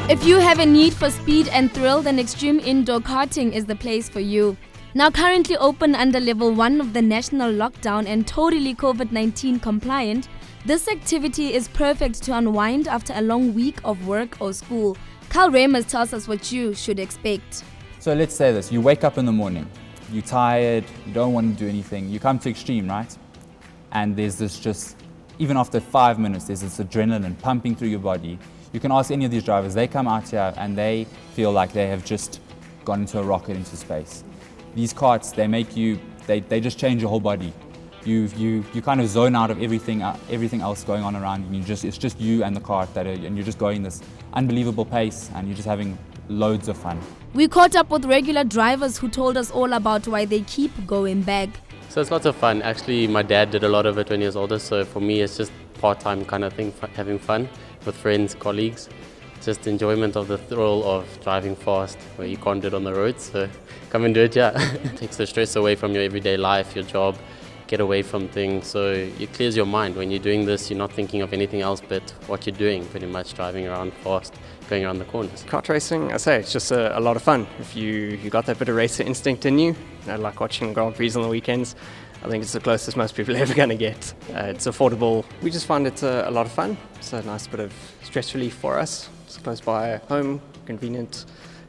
If you have a need for speed and thrill, then extreme indoor karting is the place for you. Now currently open under level 1 of the national lockdown and totally COVID-19 compliant, this activity is perfect to unwind after a long week of work or school. Carl Ramers tells us what you should expect. So let's say this, you wake up in the morning, you're tired, you don't want to do anything, you come to extreme, right? And there's this just, even after 5 minutes, there's this adrenaline pumping through your body. You can ask any of these drivers, they come out here and they feel like they have just gone into a rocket into space. These karts, they make you, they just change your whole body. You kind of zone out of everything else going on around you. It's just you and the kart and you're just going this unbelievable pace and you're just having loads of fun. We caught up with regular drivers who told us all about why they keep going back. So it's lots of fun. Actually, my dad did a lot of it when he was older, so for me it's just part-time kind of thing, having fun with friends, colleagues. Just enjoyment of the thrill of driving fast where you can't do it on the road, so come and do it, yeah. Takes the stress away from your everyday life, your job, get away from things, so it clears your mind. When you're doing this, you're not thinking of anything else but what you're doing, pretty much driving around fast, going around the corners. Kart racing, I say, it's just a lot of fun. If you got that bit of racer instinct in you, like watching Grand Prix on the weekends, I think it's the closest most people are ever going to get. It's affordable. We just find it's a lot of fun. It's a nice bit of stress relief for us. It's close by home, convenient.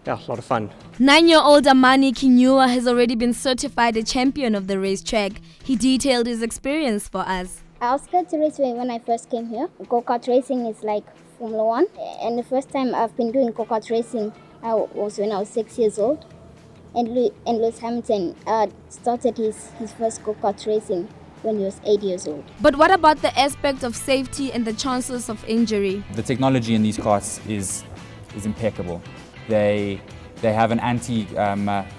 Yeah, a lot of fun. 9-year-old Amani Kinyua has already been certified a champion of the racetrack. He detailed his experience for us. I was scared to race when I first came here. Go-kart racing is like Formula 1. And the first time I've been doing go-kart racing was when I was 6 years old. And Lewis Hamilton started his first go-kart racing when he was 8 years old. But what about the aspect of safety and the chances of injury? The technology in these karts is impeccable. They have an anti-stall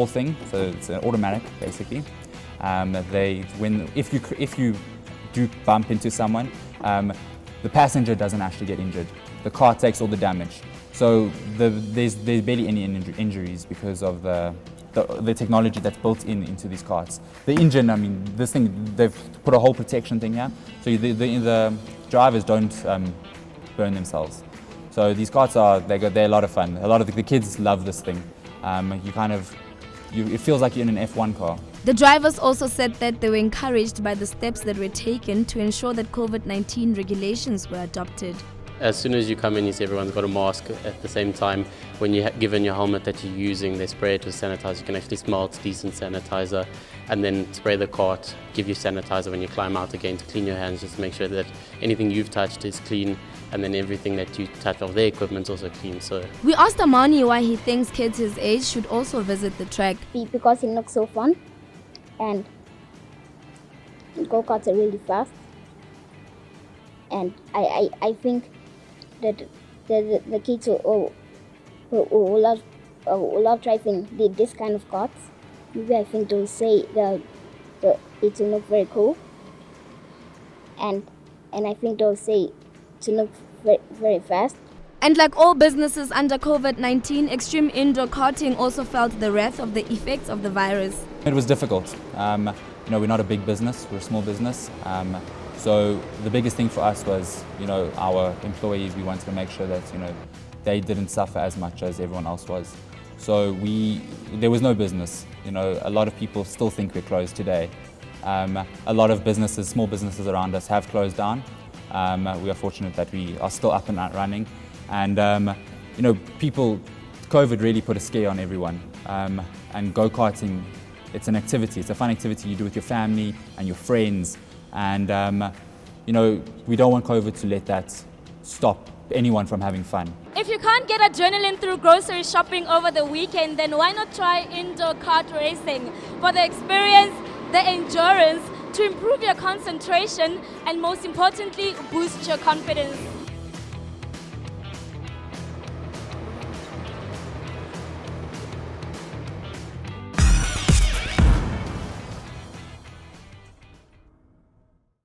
thing, so it's an automatic basically. If you do bump into someone, the passenger doesn't actually get injured. The car takes all the damage. So there's barely any injuries because of the technology that's built into these karts. The engine, I mean, this thing, they've put a whole protection thing here, so the drivers don't burn themselves. So these karts they're a lot of fun. A lot of the kids love this thing. It feels like you're in an F1 car. The drivers also said that they were encouraged by the steps that were taken to ensure that COVID-19 regulations were adopted. As soon as you come in, you see everyone's got a mask. At the same time, when you're given your helmet that you're using, they spray it with sanitizer. You can actually smell it's decent sanitizer, and then spray the cart, give you sanitizer when you climb out again to clean your hands, just to make sure that anything you've touched is clean, and then everything that you touch of their equipment is also clean. So we asked Amani why he thinks kids his age should also visit the track. Because it looks so fun, and go-karts are really fast, and I think that the kids who love driving this kind of karts, maybe I think they'll say that it will look very cool, and I think they'll say to look very, very fast. And like all businesses under COVID-19, extreme indoor karting also felt the wrath of the effects of the virus. It was difficult. We're not a big business, we're a small business. So the biggest thing for us was, our employees, we wanted to make sure that, they didn't suffer as much as everyone else was. So there was no business. A lot of people still think we're closed today. A lot of businesses, small businesses around us have closed down. We are fortunate that we are still up and running. And, COVID really put a scare on everyone. And go-karting, it's an activity, it's a fun activity you do with your family and your friends. And, we don't want COVID to let that stop anyone from having fun. If you can't get adrenaline through grocery shopping over the weekend, then why not try indoor kart racing for the experience, the endurance, to improve your concentration, and most importantly, boost your confidence.